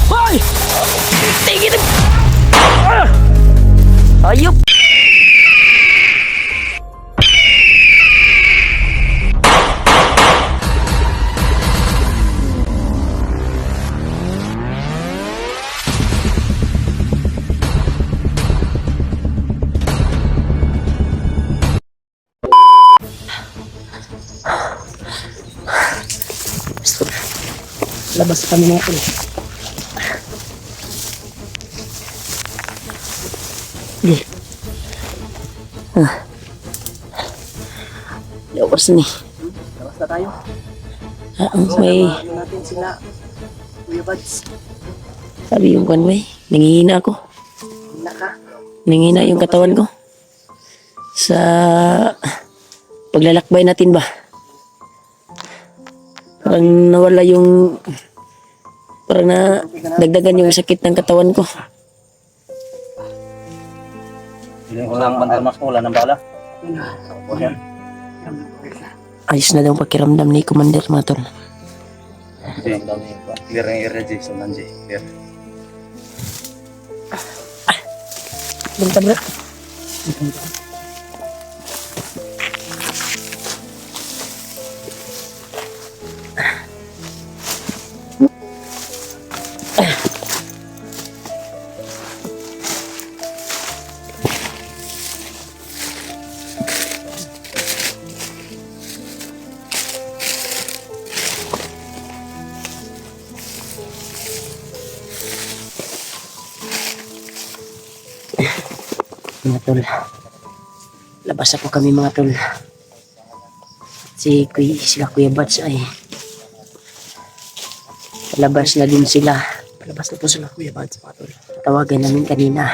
Hoy! Tingin! Ayop! Labas kami mga tol. Hindi. Labas ni. Labas na tayo. May Ano natin sila, Kuya Bads. sabi yung kan may. Nangihina ako. Naka. Nangihina yung katawan ko. Sa paglalakbay natin ba? Parang nawala yung parang na dagdagan yung sakit ng katawan ko. Hindi ko lang mandarmas ko, wala ng bala. O yan. Ayos na daw ang pakiramdam ni Commander mga tol. Hindi, ang dami yun. Clear ang area, Jason, Nanji. Clear. Bentar bro. Mga tol, labas ako kami mga tol. Sila Kuya Bats ay palabas na din sila. Palabas na po sila Kuya Bats mga tol. Tawagan namin kanina.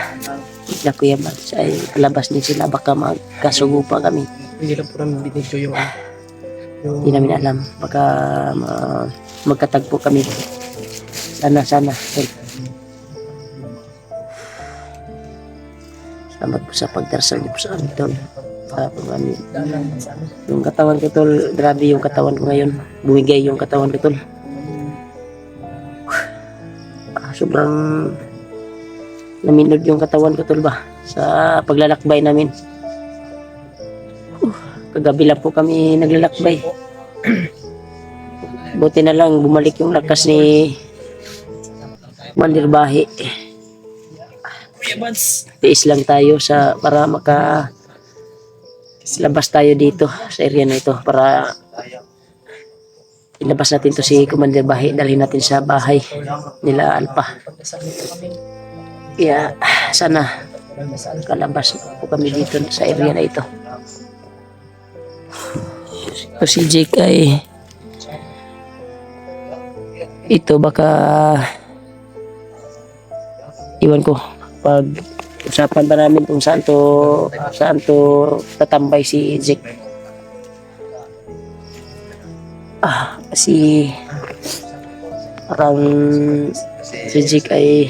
Sila Kuya Bats ay palabas din sila, baka magkasugo pa kami. Hindi lang po namin binidyo yung Hindi namin alam, baka magkatagpo kami. Sana tol. Salamat po sa pagdarasal niyo po sa amin tol. Yung katawan ko tol, grabe yung katawan ko ngayon. Bumigay yung katawan ko tol. Sobrang naminod yung katawan ko tol ba sa paglalakbay namin. Kagabi lang po kami naglalakbay. Buti na lang bumalik yung lakas ni Mandirbahe. Tiis lang tayo para labas tayo dito sa area na ito para ilabas natin to si Commander Bahe, dalhin natin sa bahay nila Alpa. Kaya sana kalabas po kami dito sa area na ito. So si Jake ay ito baka iwan ko pag usapan pa namin kung saan to tatambay si Jake. Kasi parang si Jake ay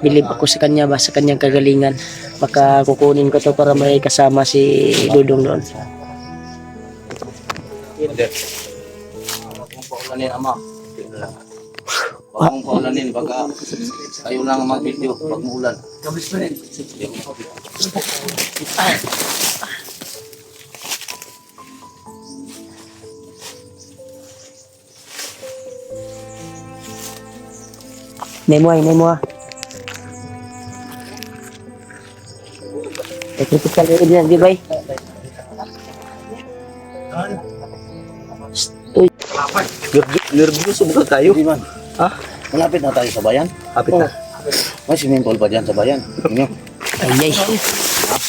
bilib ako sa kanya ba, sa kanyang kagalingan. Baka kukunin ko to para may kasama si Dudong doon. Kung paulanin, ama. Kung paulanin, baka kayo lang mag-video pag muulan. Nemo. Critical area din, di ba? Uy. Nervous ba tayo? Hindi man. Ha? Malapit na tayo sa bayan. Kapit na. May swimming pool pa dyan sa bayan. Inyo? Ay.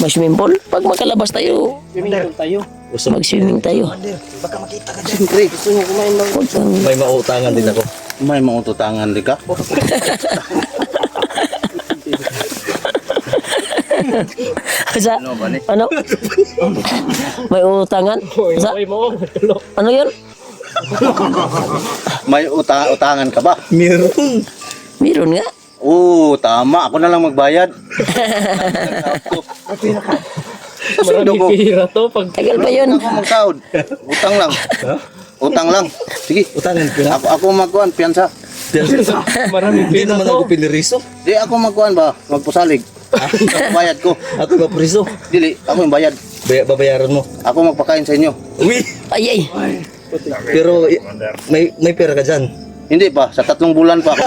May swimming pool? Pag makalabas tayo, Swimming pool tayo. mag-swimming tayo. Baka makita ka dyan. Siyempre, gusto nyo kumain lang. Huwag kang... May mautangan din ako. May maututangan din ka? Sa, Ano ba ni? ano? May utangan? Sa, ano yun? May utangan ka ba? Meron nga. Oo, tama. Ako na lang magbayad. Maraming pira to. Pag Tagal pa yun. Ako magsaod. Utang lang. Utang lang. Sige. Utangin ko na. Ako magkuhan, piyansa. Maraming Hindi pera naman to. ako piniriso. Di ako magkuhan ba? Magpusalig. Ako bayad ko. Ako mapriso. Dili, ako yung bayad. Babayaran mo. Ako magpakain sa inyo. Uy! Ay, Pero may pera ka dyan. Hindi pa, sa 3 bulan pa ako.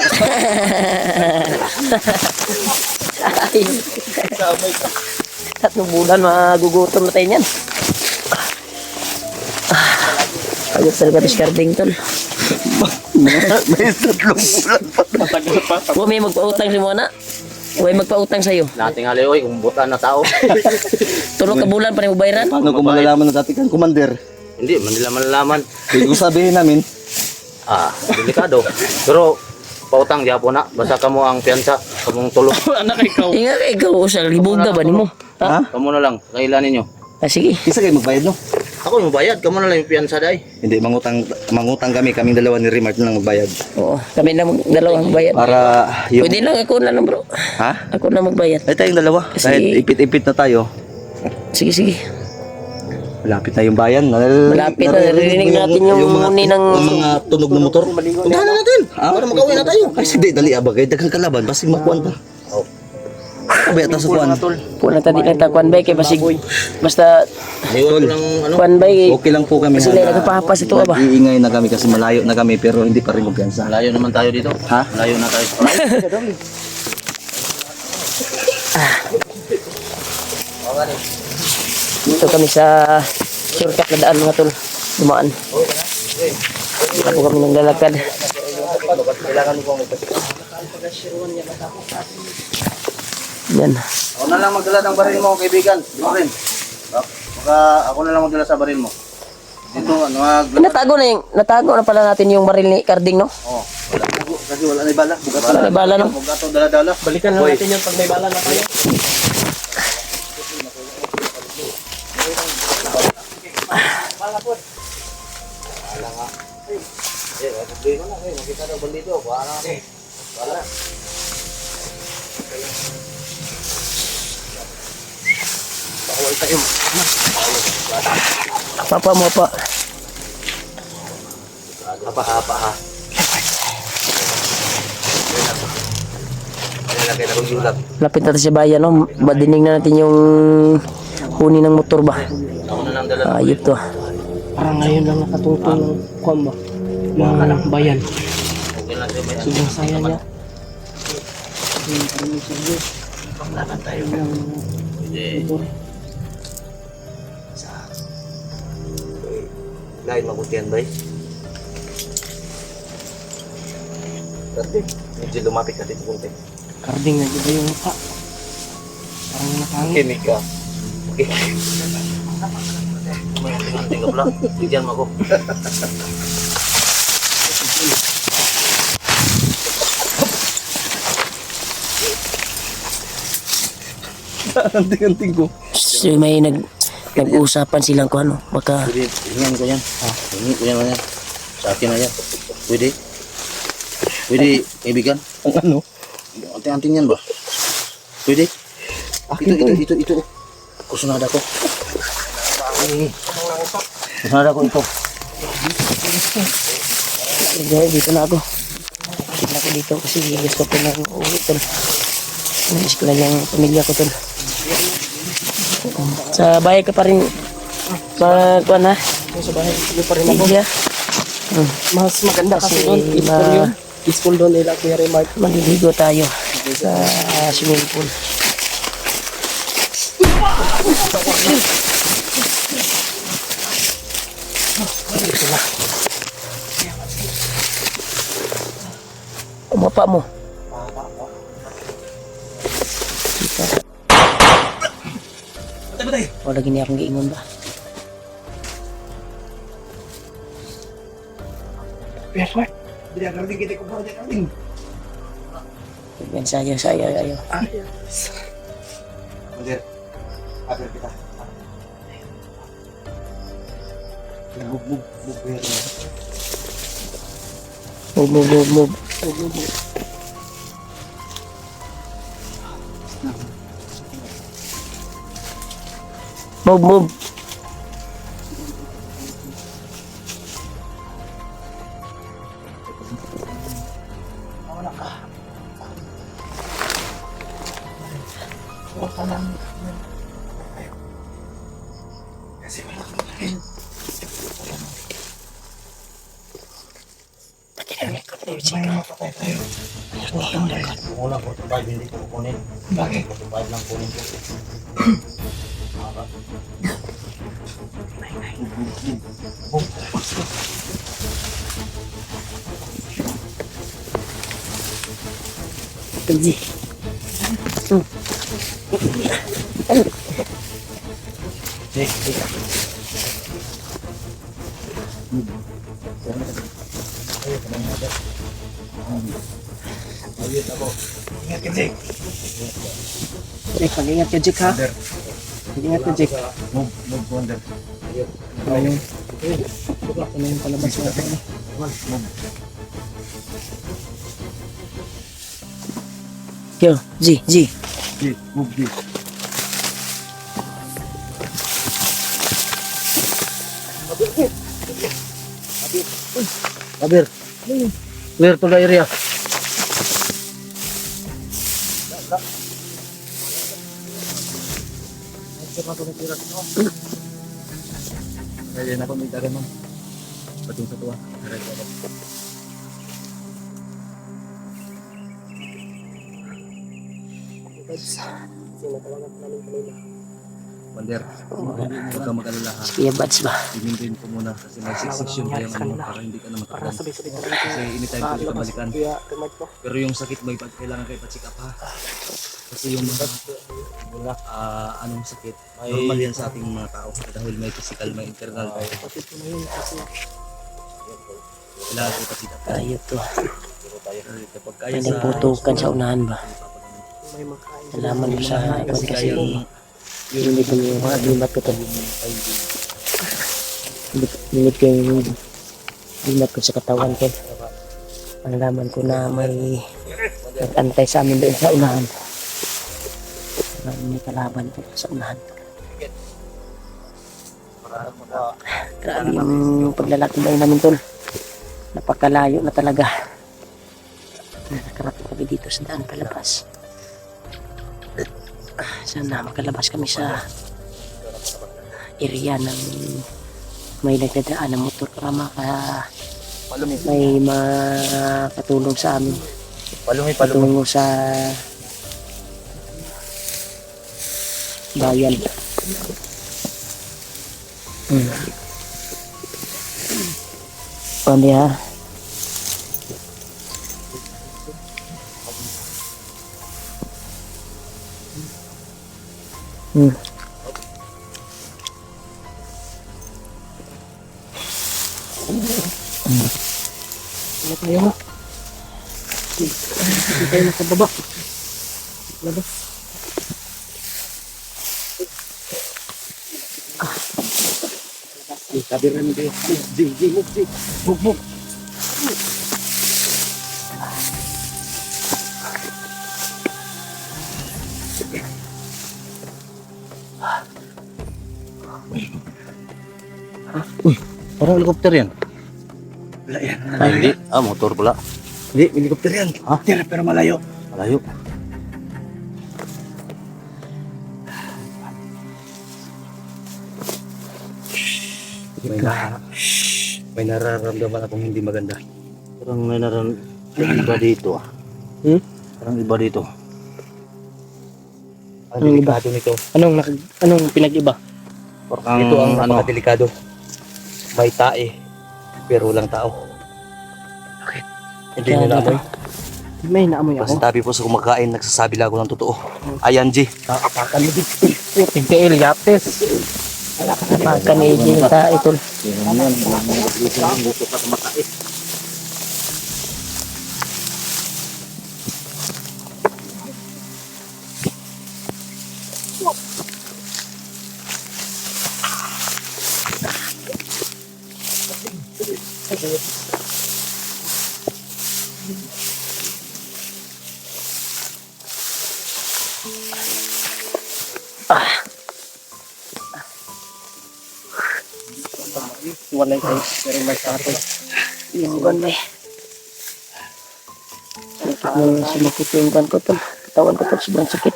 ay. Tatlong bulan, magugutom na tayo niyan. Ayos talaga discarding tol. May 3 bulan pa. Matagal pa. Huwag may magpautang si Mona. Huwag magpautang sa'yo. Nating alioy, kung buta na tao. Tulong ka bulan pa rin mo bayaran. Paano kung malalaman ng dati kang commander? Hindi, man nila malalaman. Kung sabihin namin, Delikado. Pero, pautang diapo na. Basta kamo ang piyansa, kamong tulog. Anak ikaw. Ikaw, sa libuga ba ni mo? ha? Kamo na lang, kailan ninyo. Sige. Isa kayo magbayad, no? Ako yung bayad, kamo na lang yung piyansa day. Hindi, mangutang kami. Kaming dalawa ni Rimart lang magbayad. Oo, kami na dalawang bayad. Para yung... Pwede lang ako na lang bro. Ha? Ako na magbayad. Ay, tayong dalawa. Kasi- Kahit ipit-ipit na tayo. Sige, sige. Malapit na yung bayan. Malapit na, naririnig natin yung muni ng- mga tunog ng motor. Puntahan na natin, para makauwi na tayo. Ay, sige, dali abagay. Daghang kalaban. Basig makuan ta. Abay, ata sa kuan. Puna tadi lang takuan bay kay basig. Basta Iwan ko lang, ano. kuan bay. Okay lang po kami. Sila nagpapapas ito ba? Iingay na kami kasi malayo na kami pero hindi pa rin kumpiyansa. Malayo naman tayo dito. Ha? Malayo na tayo. Dito kami sa shortcut na daan mga tol. Dumaan. Dito po kami nang lalakad. Yan. Ako na lang magdala ng baril mo, kaibigan. Di ba rin? Baka ako na lang magdala sa baril mo. Dito, Natago na pala natin yung baril ni Carding, no? Oh, wala na po. Kasi wala na bala. Bugat Wala na bala, no? Bugato, dala-dala. Balikan lang natin yun pag may bala na tayo. Papa mo pa. Apa-apa ha. Lalagay na kong yulag. Lapit natin sa bayan, no? Badinig na natin yung huni ng motor ba? Ako na lang dala. Ayop to. Parang ngayon lang nakatutong ng kwan ba? Mga bayan. Okay lang siya, may Sobrang saya niya. Hindi. Lain mabutihan ba eh? Dati, medyo lumapit ka dito kunti. Carding na ba yung mukha? Parang nakangit. Kinig ka. Okay. May anting-anting ka pala. Bigyan mo ako. Anting-anting ko. So, may nag-usapan silang kung ano. Baka Pwede, hingan ko yan. Hingi ko yan. Sa akin na yan. Pwede. Pwede, kaibigan. Ang ano? Anting-anting yan ba? Pwede. Ito. Kusunada ko. Kusunada ko ito. dito na ako. Dito na ako dito kasi gusto ko na uwi tol. Nais ko lang yung pamilya ko tol. Sa bahay ka pa rin kuan ha? Sa bahay, hindi pa rin ako. Iya. Mas maganda kasi Kasi doon. Peaceful ma- yun. Peaceful doon nila Kuya Remark. Maliligo tayo sa swimming pool. Umapa mo. O lagi niya akong giingon ba? Kuya Remark. Yan saya ayo. Mandir, agar kita. Move. Move. Move. Wala ko 45 hindi ko kunin. Bakit? 45 lang kunin ko. Pwede. Jake, mag-ingat ka, Jake, ha? Mag-ingat ka, Jake. Move, wonder. Ano yung palabas natin? Yo, Z. Move, G. Abir. Clear to the area. Kaya na ako may dagan mo. Patung sa tuwa. Bander, huwag kang mag-alala ha. Kuya Bads ba? I-maintain ko muna kasi may section pa yung ano para hindi ka na matagal. Kasi anytime pwede ka balikan. Pero yung sakit mo, kailangan kayo pa-check up ha. Kasi yung mga anong sakit, normal yan sa ating mga tao. Dahil may physical, may internal tayo. Kailangan kayo pa-check up. Tayo to. Kapag kaya May sa... nagputukan sa unahan ba? Nalaman mo sa ikon kasi limit ko yung mga limat ko to. Limit ko yung limat ko sa katawan ko. Nalaman ko na may nag-antay sa amin doon sa unahan. May kalaban po sa unahan. Grabe yung paglalakbay namin tol. Napakalayo na talaga. Nakarating kami dito sa daan palabas. Sana makalabas kami sa area ng may nagdadaan ng motor para may makatulong sa amin. Patungo sa bayan. Pwede ha. Ano tayo mo? Hindi tayo nakababa. Labas. Sabi rin kayo. Move. Parang helicopter yan. Wala yan. Ay, hindi. Motor pala. Hindi, helicopter yan. Tira, pero malayo. Malayo. May nararamdaman akong hindi maganda. Parang may iba dito ah. Parang iba dito. Ang delikado nito. Anong pinag-iba? Parang Ito ang napakadelikado. May tae, pero walang tao. Bakit? Hindi nyo naamoy. May naamoy ako. Kasi tabi po sa kumakain, nagsasabi lang ako ng totoo. Ayan, G. Nakakalibig. Tingka Eliates. Pagka-Canadian ta ito. Walay kayo. Pero may sato. Yung ganda eh. Sakit na sumakit yung kan ko tol. Katawan ko tol, sobrang sakit.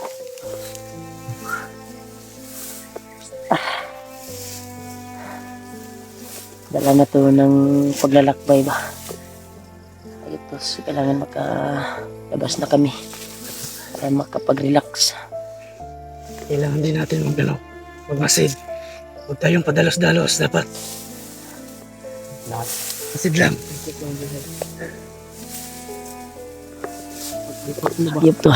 Dala na to ng paglalakbay ba. Ito, kailangan makalabas na kami para makapag-relax. Kailangan din natin magmasid. Huwag tayong padalos-dalos. Dapat masid lang. Yep to.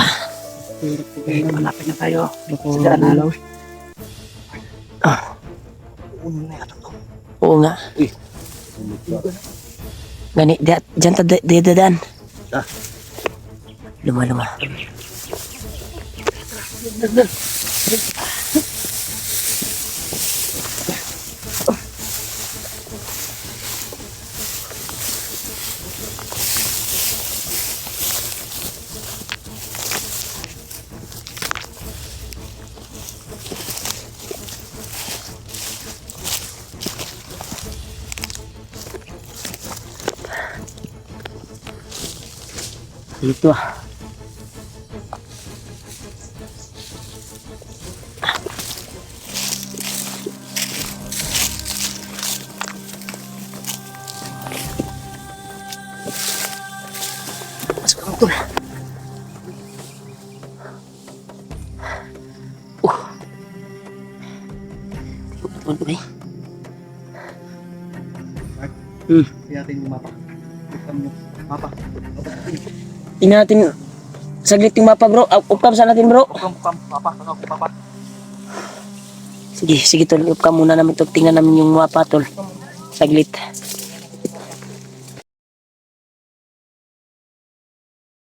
Okay, malapit na tayo. Sa daanan. Ah. Oo nga. Gani, dyan ta dadaan. Ah. Luma. Dito ah. Masuk ang tol. Betul eh. Tingnan natin saglit yung mapa bro. Upcam sa natin bro. Papa. Sige tol. Upcam muna namin tol. Tingnan namin yung mapa tol. Saglit.